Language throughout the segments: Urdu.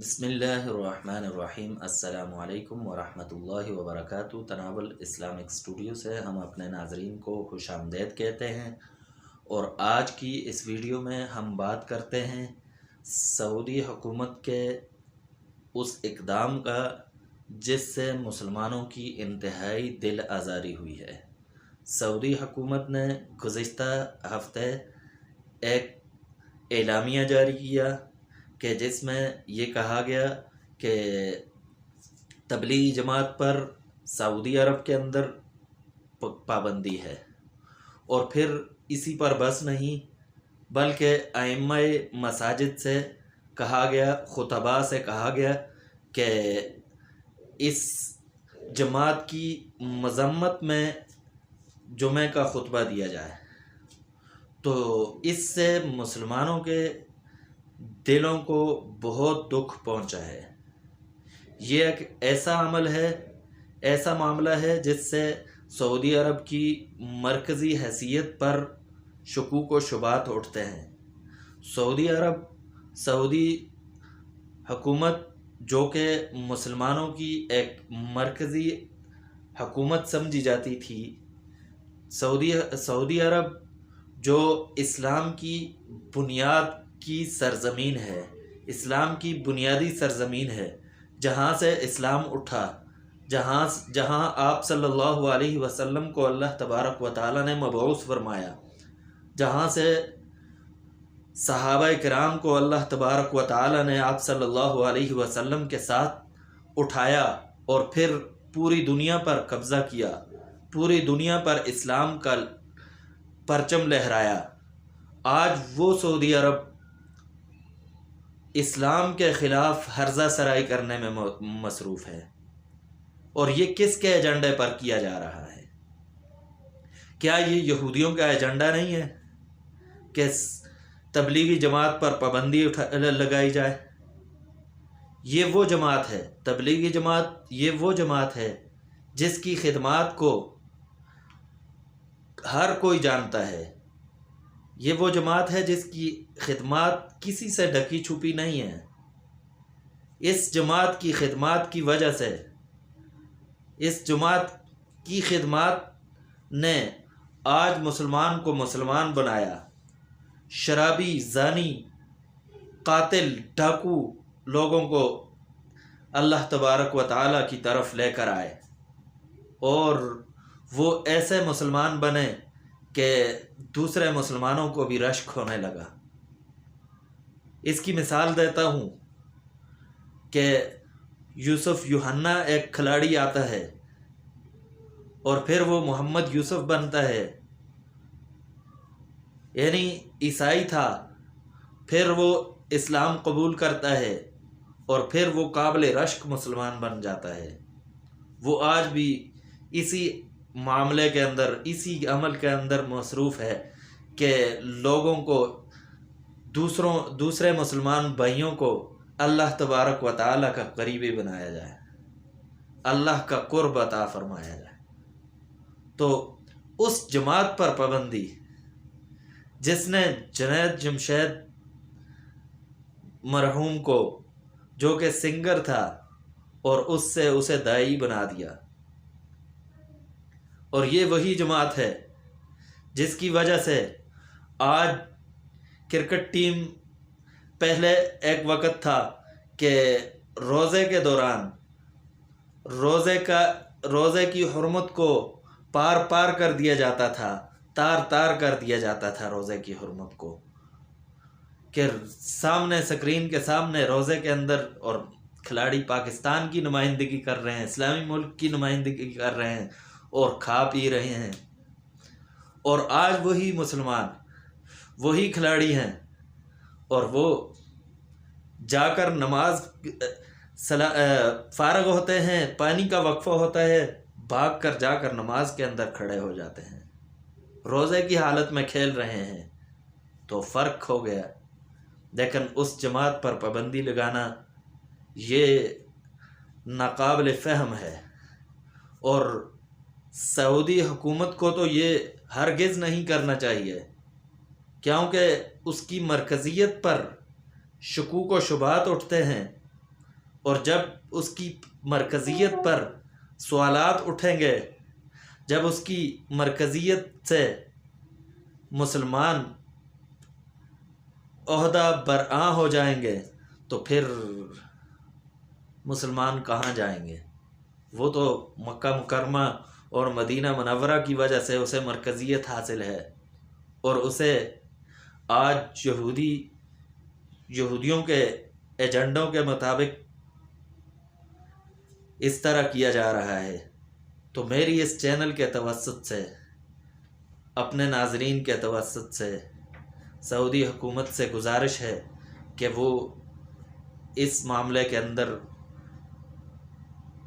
بسم اللہ الرحمن الرحیم۔ السلام علیکم ورحمۃ اللہ وبرکاتہ۔ تناول اسلامک اسٹوڈیو سے ہم اپنے ناظرین کو خوش آمدید کہتے ہیں، اور آج کی اس ویڈیو میں ہم بات کرتے ہیں سعودی حکومت کے اس اقدام کا جس سے مسلمانوں کی انتہائی دل آزاری ہوئی ہے۔ سعودی حکومت نے گزشتہ ہفتے ایک اعلامیہ جاری کیا کہ جس میں یہ کہا گیا کہ تبلیغی جماعت پر سعودی عرب کے اندر پابندی ہے، اور پھر اسی پر بس نہیں بلکہ ائمہ مساجد سے کہا گیا، خطباء سے کہا گیا کہ اس جماعت کی مذمت میں جمعہ کا خطبہ دیا جائے۔ تو اس سے مسلمانوں کے دلوں کو بہت دکھ پہنچا ہے۔ یہ ایک ایسا عمل ہے، ایسا معاملہ ہے جس سے سعودی عرب کی مرکزی حیثیت پر شکوک و شبہات اٹھتے ہیں۔ سعودی حکومت جو کہ مسلمانوں کی ایک مرکزی حکومت سمجھی جاتی تھی، سعودی عرب جو اسلام کی بنیاد کی سرزمین ہے، اسلام کی بنیادی سرزمین ہے، جہاں سے اسلام اٹھا، جہاں آپ صلی اللہ علیہ وسلم کو اللہ تبارک و تعالی نے مبعوث فرمایا، جہاں سے صحابہ کرام کو اللہ تبارک و تعالی نے آپ صلی اللہ علیہ وسلم کے ساتھ اٹھایا اور پھر پوری دنیا پر قبضہ کیا، پوری دنیا پر اسلام کا پرچم لہرایا۔ آج وہ سعودی عرب اسلام کے خلاف ہرزہ سرائی کرنے میں مصروف ہے، اور یہ کس کے ایجنڈے پر کیا جا رہا ہے؟ کیا یہ یہودیوں کا ایجنڈا نہیں ہے کہ تبلیغی جماعت پر پابندی لگائی جائے؟ یہ وہ جماعت ہے، تبلیغی جماعت یہ وہ جماعت ہے جس کی خدمات کو ہر کوئی جانتا ہے۔ یہ وہ جماعت ہے جس کی خدمات کسی سے ڈھکی چھپی نہیں ہے۔ اس جماعت کی خدمات کی وجہ سے، اس جماعت کی خدمات نے آج مسلمان کو مسلمان بنایا۔ شرابی، زانی، قاتل، ڈاکو لوگوں کو اللہ تبارک و تعالی کی طرف لے کر آئے، اور وہ ایسے مسلمان بنے کہ دوسرے مسلمانوں کو بھی رشک ہونے لگا۔ اس کی مثال دیتا ہوں کہ یوسف یوحنا ایک کھلاڑی آتا ہے، اور پھر وہ محمد یوسف بنتا ہے، یعنی عیسائی تھا، پھر وہ اسلام قبول کرتا ہے، اور پھر وہ قابل رشک مسلمان بن جاتا ہے۔ وہ آج بھی اسی معاملے کے اندر، اسی عمل کے اندر مصروف ہے کہ لوگوں کو، دوسرے مسلمان بھائیوں کو اللہ تبارک و تعالی کا قریبی بنایا جائے، اللہ کا قرب عطا فرمایا جائے۔ تو اس جماعت پر پابندی جس نے جنید جمشید مرحوم کو، جو کہ سنگر تھا، اور اس سے اسے داعی بنا دیا، اور یہ وہی جماعت ہے جس کی وجہ سے آج کرکٹ ٹیم، پہلے ایک وقت تھا کہ روزے کے دوران روزے کی حرمت کو پار کر دیا جاتا تھا، تار کر دیا جاتا تھا روزے کی حرمت کو، کہ سامنے سکرین کے سامنے روزے کے اندر، اور کھلاڑی پاکستان کی نمائندگی کر رہے ہیں، اسلامی ملک کی نمائندگی کر رہے ہیں، اور کھا پی رہے ہیں، اور آج وہی مسلمان، وہی کھلاڑی ہیں، اور وہ جا کر نماز فارغ ہوتے ہیں، پانی کا وقفہ ہوتا ہے، بھاگ کر جا کر نماز کے اندر کھڑے ہو جاتے ہیں، روزے کی حالت میں کھیل رہے ہیں۔ تو فرق ہو گیا۔ لیکن اس جماعت پر پابندی لگانا یہ ناقابل فہم ہے، اور سعودی حکومت کو تو یہ ہرگز نہیں کرنا چاہیے، کیونکہ اس کی مرکزیت پر شکوک و شبہات اٹھتے ہیں، اور جب اس کی مرکزیت پر سوالات اٹھیں گے، جب اس کی مرکزیت سے مسلمان عہدہ برآں ہو جائیں گے تو پھر مسلمان کہاں جائیں گے؟ وہ تو مکہ مکرمہ اور مدینہ منورہ کی وجہ سے اسے مرکزیت حاصل ہے، اور اسے آج یہودیوں کے ایجنڈوں کے مطابق اس طرح کیا جا رہا ہے۔ تو میری اس چینل کے توسط سے، اپنے ناظرین کے توسط سے سعودی حکومت سے گزارش ہے کہ وہ اس معاملے کے اندر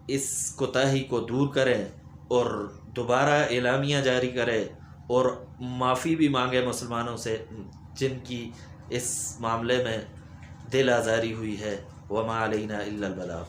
اس کوتاہی کو دور کرے اور دوبارہ اعلامیہ جاری کرے اور معافی بھی مانگے مسلمانوں سے جن کی اس معاملے میں دل آزاری ہوئی ہے۔ وما علینا الا البلاغ۔